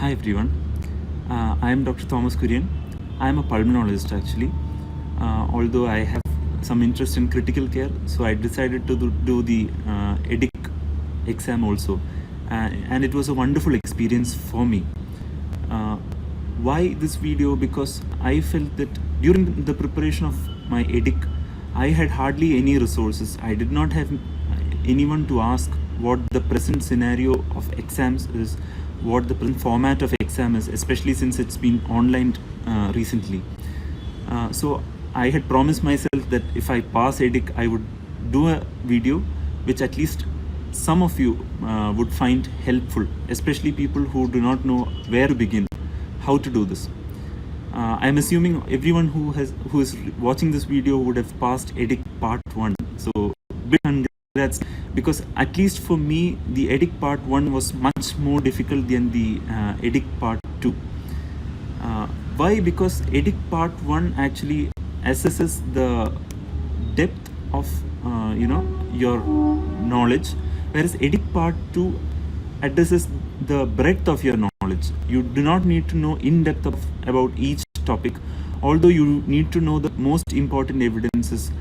Hi everyone, I am Dr. Thomas Kurian. I am a pulmonologist actually, although I have some interest in critical care, so I decided to do the EDIC exam also, and it was a wonderful experience for me. Why this video? Because I felt that during the preparation of my EDIC, I had hardly any resources. I did not have anyone to ask what the present scenario of exams is, what the present format of exam is, especially since it's been online recently. So I had promised myself that if I pass EDIC, I would do a video which at least some of you would find helpful, especially people who do not know where to begin, how to do this. I'm assuming everyone who is watching this video would have passed EDIC part 1. So big congrats, because at least for me the EDIC part 1 was much more difficult than the EDIC part 2. Why? Because EDIC part 1 actually assesses the depth of your knowledge, whereas EDIC part 2 addresses the breadth of your knowledge. You do not need to know in depth about each topic, although you need to know the most important evidences,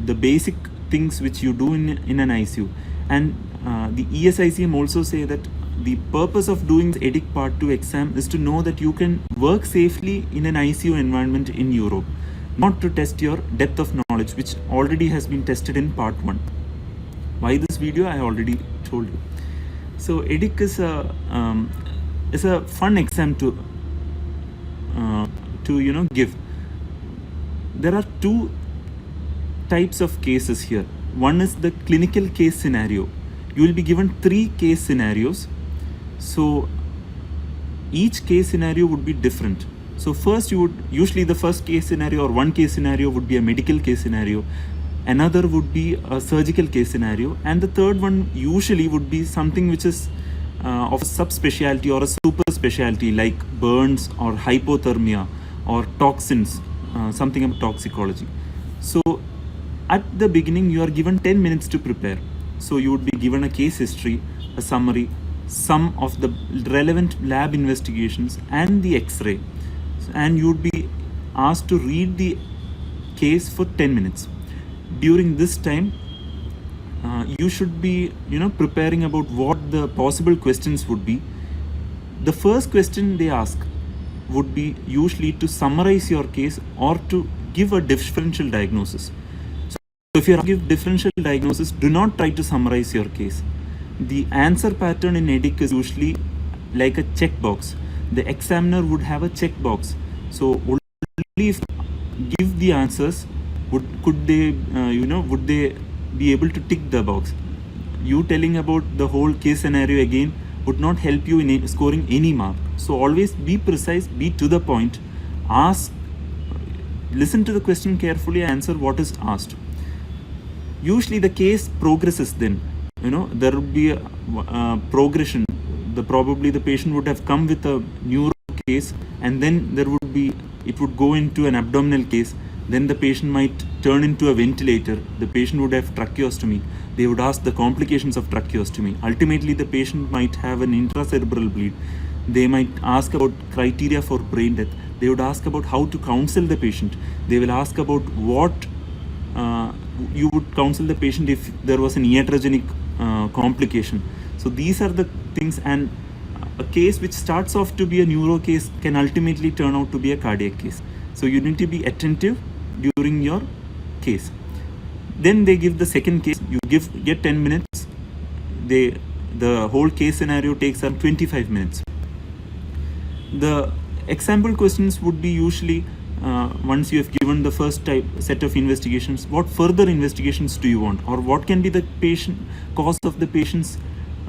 the basic things which you do in an ICU. And the ESICM also say that the purpose of doing the EDIC part 2 exam is to know that you can work safely in an ICU environment in Europe, not to test your depth of knowledge, which already has been tested in part 1. Why this video? I already told you. So EDIC is a fun exam to give. There are two types of cases here. One is the clinical case scenario. You will be given 3 case scenarios. So each case scenario would be different. So first usually the first case scenario or one case scenario would be a medical case scenario. Another would be a surgical case scenario, and the third one usually would be something which is of a subspecialty or a super specialty, like burns or hypothermia or toxins, something about toxicology. So at the beginning you are given 10 minutes to prepare. So you would be given a case history, a summary, some of the relevant lab investigations and the x-ray, and you would be asked to read the case for 10 minutes. During this time you should be preparing about what the possible questions would be. The first question they ask would be usually to summarize your case or to give a differential diagnosis. So if you give differential diagnosis, do not try to summarize your case. The answer pattern in EDIC is usually like a checkbox. The examiner would have a checkbox. So only if give the answers would they be able to tick the box. You telling about the whole case scenario again would not help you in scoring any mark. So always be precise, be to the point, listen to the question carefully, answer what is asked. Usually the case progresses, then there would be a progression. Probably the patient would have come with a neuro case, and then it would go into an abdominal case. Then the patient might turn into a ventilator. The patient would have tracheostomy. They would ask the complications of tracheostomy. Ultimately, the patient might have an intracerebral bleed. They might ask about criteria for brain death. They would ask about how to counsel the patient. They will ask about what you would counsel the patient if there was an iatrogenic complication. So these are the things, and a case which starts off to be a neuro case can ultimately turn out to be a cardiac case. So you need to be attentive during your case. Then they give the second case. You get 10 minutes. The whole case scenario takes up 25 minutes. The example questions would be usually once you have given the first set of investigations, what further investigations do you want, or what can be the cause of the patient's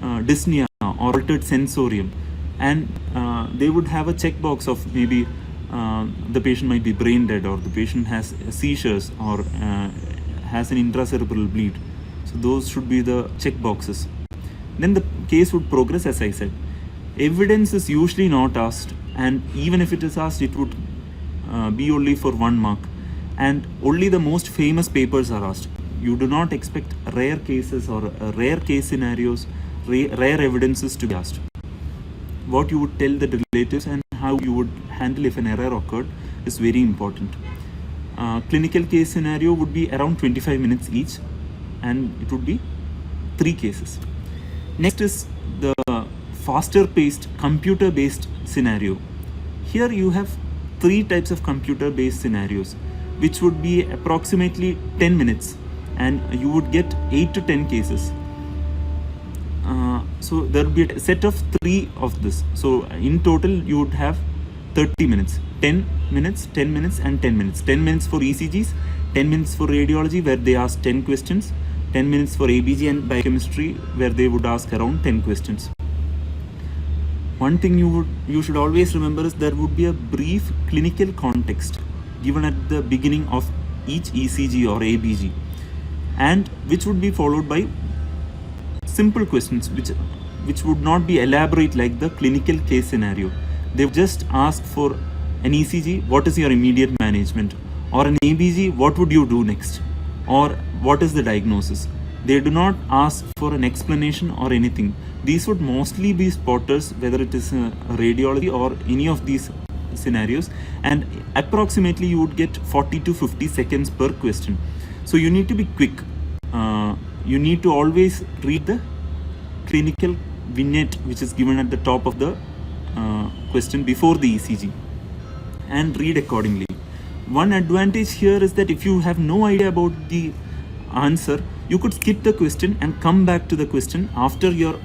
dyspnea or altered sensorium, and they would have a checkbox of maybe the patient might be brain dead, or the patient has seizures, or has an intracerebral bleed. So those should be the check boxes. Then the case would progress. As I said, evidence is usually not asked, and even if it is asked, it would be only for 1 mark, and only the most famous papers are asked. You do not expect rare cases or rare case scenarios, rare evidences to be asked. what you would tell the relatives and how you would handle if an error occurred is very important. Clinical case scenario would be around 25 minutes each, and it would be 3 cases. Next is the faster paced computer based scenario. Here you have 3 types of computer based scenarios, which would be approximately 10 minutes, and you would get 8 to 10 cases. So there would be a set of 3 of this. So in total you would have 30 minutes, 10 minutes, 10 minutes and 10 minutes. 10 minutes for ECGs, 10 minutes for radiology where they ask 10 questions, 10 minutes for ABG and biochemistry where they would ask around 10 questions. One thing you should always remember is there would be a brief clinical context given at the beginning of each ECG or ABG, and which would be followed by simple questions which would not be elaborate like the clinical case scenario. They would just ask for an ECG, what is your immediate management, or an ABG, what would you do next, or what is the diagnosis. They do not ask for an explanation or anything. These would mostly be spotters, whether it is radiology or any of these scenarios, and approximately you would get 40 to 50 seconds per question. So you need to be quick. You need to always read the clinical vignette which is given at the top of the question before the ECG and read accordingly. One advantage here is that if you have no idea about the answer, you could skip the question and come back to the question after your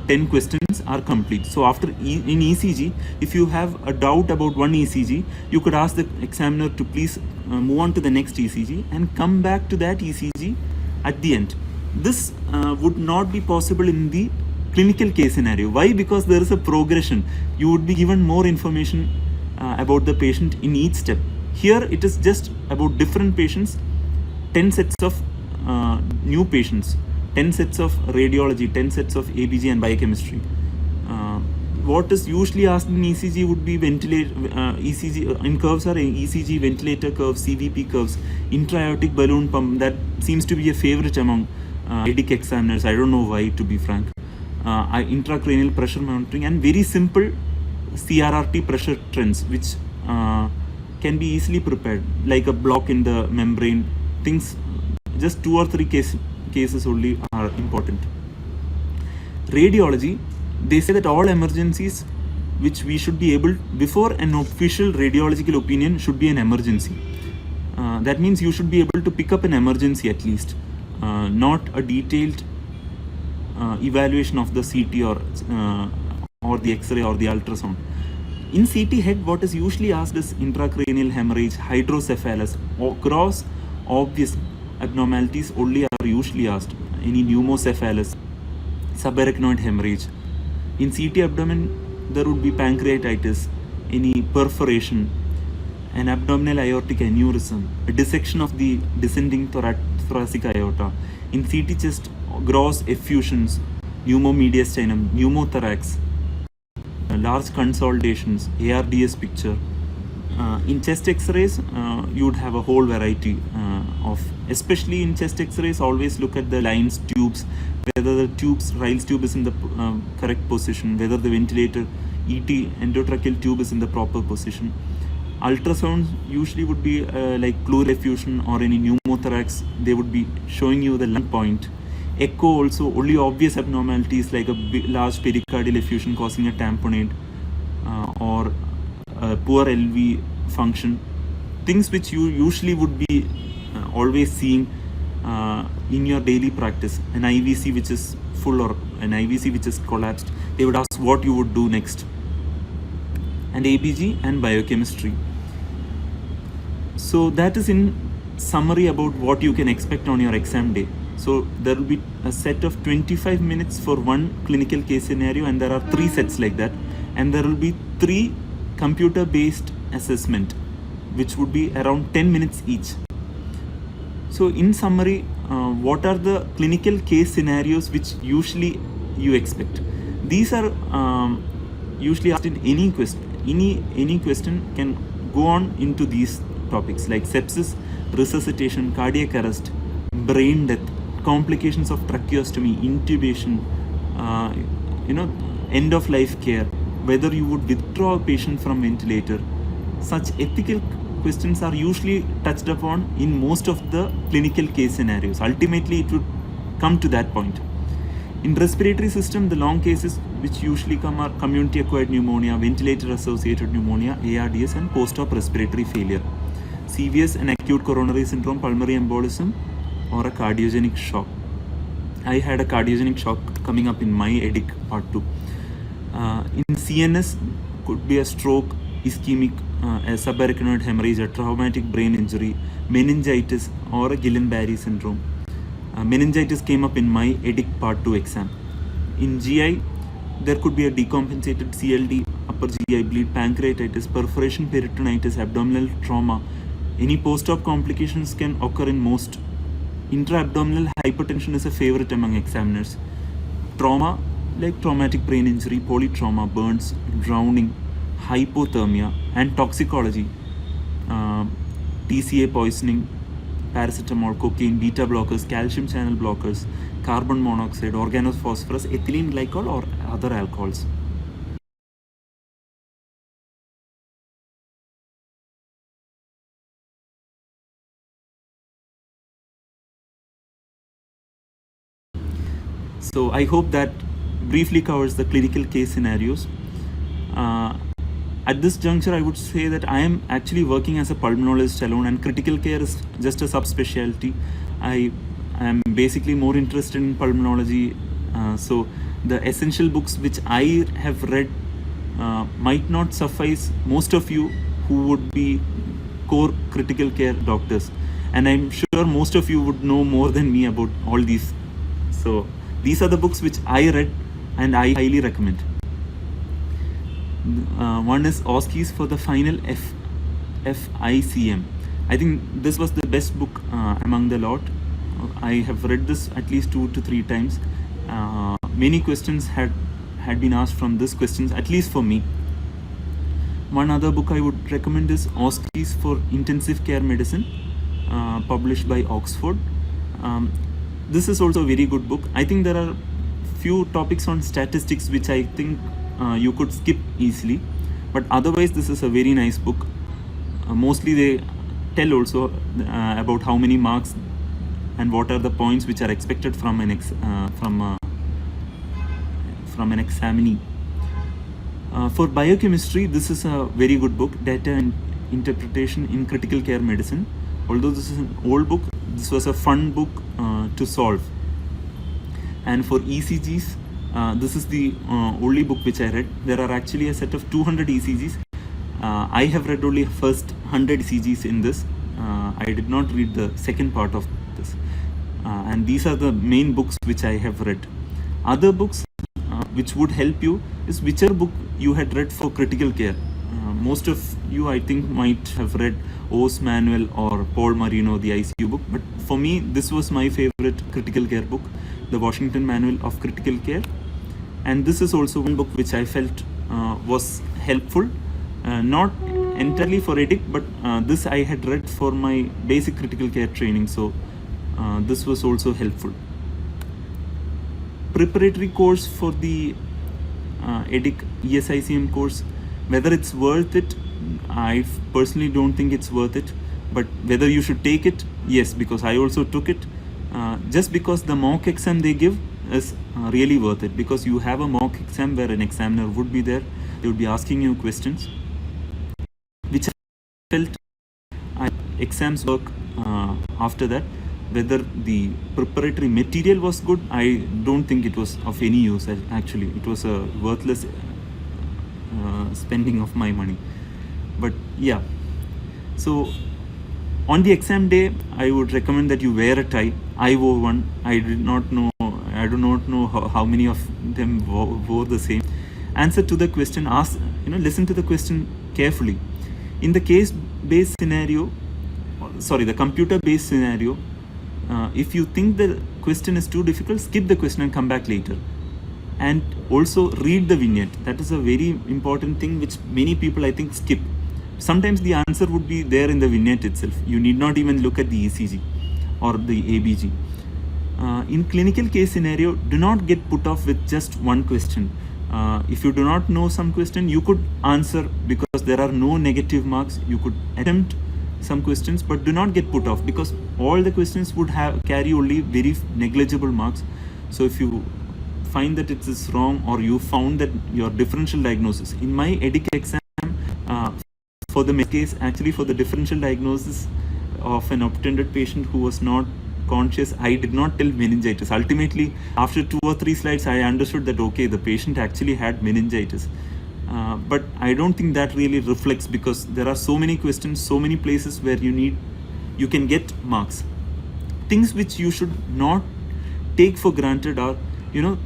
10 questions are complete. So after in ECG, if you have a doubt about one ECG, you could ask the examiner to please move on to the next ECG and come back to that ECG at the end. This would not be possible in the clinical case scenario. Why? Because there is a progression. You would be given more information about the patient in each step. Here it is just about different patients, 10 sets of new patients, 10 sets of radiology, 10 sets of ABG and biochemistry. What is usually asked in ECG would be ECG in curves are ECG, ventilator curves, CVP curves, intra-aortic balloon pump. That seems to be a favorite among EDIC examiners. I don't know why, to be frank. Intracranial pressure monitoring and very simple CRRT pressure trends, which can be easily prepared, like a block in the membrane. Things, just 2 or 3 cases only are important. Radiology, they say that all emergencies which we should be able, before an official radiological opinion should be an emergency. That means you should be able to pick up an emergency at least, not a detailed evaluation of the CT or the X-ray or the ultrasound. In CT head, what is usually asked is intracranial hemorrhage, hydrocephalus, or gross obvious abnormalities only are usually asked. Any pneumocephalus, subarachnoid hemorrhage. In CT abdomen, there would be pancreatitis, any perforation, an abdominal aortic aneurysm, a dissection of the descending thoracic aorta. In CT chest, gross effusions, pneumomediastinum, pneumothorax, large consolidations, ARDS picture. In chest X-rays, you would have a whole variety of, especially in chest X-rays, always look at the lines, tubes, whether the Ryle's tube is in the correct position, whether the ventilator, ET, endotracheal tube is in the proper position. Ultrasounds usually would be like pleural effusion or any pneumothorax, they would be showing you the lung point. Echo also, only obvious abnormalities like a large pericardial effusion causing a tamponade or poor LV function, things which you usually would be always seeing in your daily practice. An IVC which is full or an IVC which is collapsed, they would ask what you would do next. And ABG and biochemistry. So that is in summary about what you can expect on your exam day. So there will be a set of 25 minutes for one clinical case scenario, and there are 3 sets like that, and there will be 3 computer based assessment which would be around 10 minutes each. So in summary, what are the clinical case scenarios which usually you expect? These are usually asked in any question. Any question can go on into these topics like sepsis, resuscitation, cardiac arrest, brain death, complications of tracheostomy, intubation, end of life care, whether you would withdraw a patient from ventilator. Such ethical questions are usually touched upon in most of the clinical case scenarios. Ultimately, it would come to that point. In respiratory system, the long cases which usually come are community acquired pneumonia, ventilator associated pneumonia, ARDS, and post-op respiratory failure, CVS and acute coronary syndrome, pulmonary embolism, or a cardiogenic shock. I had a cardiogenic shock coming up in my EDIC part 2. In CNS, could be a stroke, ischemic, a subarachnoid hemorrhage, a traumatic brain injury, meningitis, or a Guillain-Barré syndrome. Meningitis came up in my EDIC part 2 exam. In GI, there could be a decompensated CLD, upper GI bleed, pancreatitis, perforation peritonitis, abdominal trauma. Any post-op complications can occur in most. Intra-abdominal hypertension is a favorite among examiners. Trauma like traumatic brain injury, polytrauma, burns, drowning, hypothermia, and toxicology, TCA poisoning, paracetamol, cocaine, beta blockers, calcium channel blockers, carbon monoxide, organophosphorus, ethylene glycol, or other alcohols. So I hope that briefly covers the clinical case scenarios. At this juncture, I would say that I am actually working as a pulmonologist alone, and critical care is just a subspecialty. I am basically more interested in pulmonology, so the essential books which I have read might not suffice most of you who would be core critical care doctors, and I'm sure most of you would know more than me about all these. So these are the books which I read and I highly recommend. One is Oskies for the Final FICM. I think this was the best book among the lot. I have read this at least 2 to 3 times. Many questions had been asked from this questions, at least for me. One other book I would recommend is Oskies for Intensive Care Medicine, published by Oxford. This is also a very good book. I think there are few topics on statistics which I think you could skip easily, but otherwise this is a very nice book. Mostly they tell also about how many marks and what are the points which are expected from an examinee. For biochemistry, this is a very good book, Data and Interpretation in Critical Care Medicine. Although this is an old book, this was a fun book to solve. And for ECGs, this is the only book which I read. There are actually a set of 200 ECGs. I have read only first 100 ECGs in this. I did not read the second part of this. And these are the main books which I have read. Other books which would help you is whichever book you had read for critical care. Most of you, I think, might have read O's Manual or Paul Marino, the ICU book. But for me, this was my favorite critical care book, the Washington Manual of Critical Care. And this is also one book which I felt was helpful, not entirely for EDIC, but this I had read for my basic critical care training, so this was also helpful. Preparatory course for the EDIC ESICM course, whether it's worth it, I personally don't think it's worth it, but whether you should take it, yes, because I also took it. Just because the mock exam they give is really worth it, because you have a mock exam where an examiner would be there, they would be asking you questions, which I felt exams work after that. Whether the preparatory material was good, I don't think it was of any use. Actually, it was a worthless spending of my money. But yeah, so on the exam day, I would recommend that you wear a tie. I wore one. I do not know how many of them wore the same. Answer to the question, listen to the question carefully. In the case-based scenario, the computer-based scenario, if you think the question is too difficult, skip the question and come back later. And also read the vignette. That is a very important thing which many people, I think, skip. Sometimes the answer would be there in the vignette itself. You need not even look at the ECG or the ABG. In clinical case scenario, do not get put off with just one question. If you do not know some question, you could answer because there are no negative marks. You could attempt some questions, but do not get put off because all the questions would have carry only very negligible marks. So if you find that it is wrong, or you found that your differential diagnosis in my EDIC exam, for the case, actually for the differential diagnosis of an obtunded patient who was not conscious, I did not tell meningitis. Ultimately, after 2 or 3 slides, I understood that okay, the patient actually had meningitis. But I don't think that really reflects, because there are so many questions, so many places where you can get marks. Things which you should not take for granted are,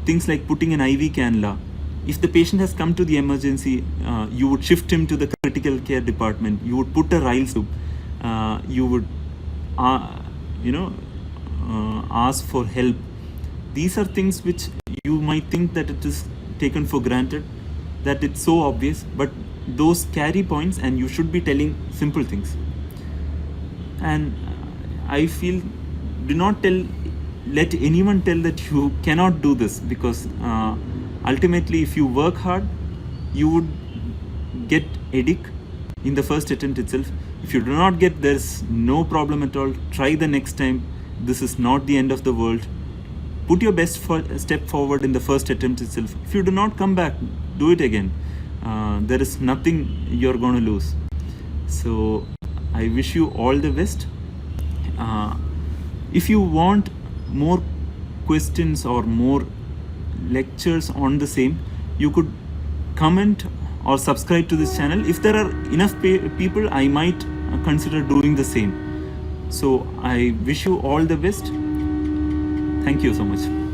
things like putting an IV cannula. If the patient has come to the emergency, you would shift him to the critical care department. You would put a Ryle's tube. You would, ask for help. These are things which you might think that it is taken for granted, that it's so obvious, but those carry points, and you should be telling simple things. And I feel, do not let anyone tell that you cannot do this, because ultimately if you work hard, you would get EDIC in the first attempt itself. If you do not get, there's no problem at all. Try the next time. This is not the end of the world. Put your best step forward in the first attempt itself. If you do not come back, do it again. There is nothing you're going to lose. So I wish you all the best. If you want more questions or more lectures on the same, you could comment or subscribe to this channel. If there are enough people, I might consider doing the same. So I wish you all the best. Thank you so much.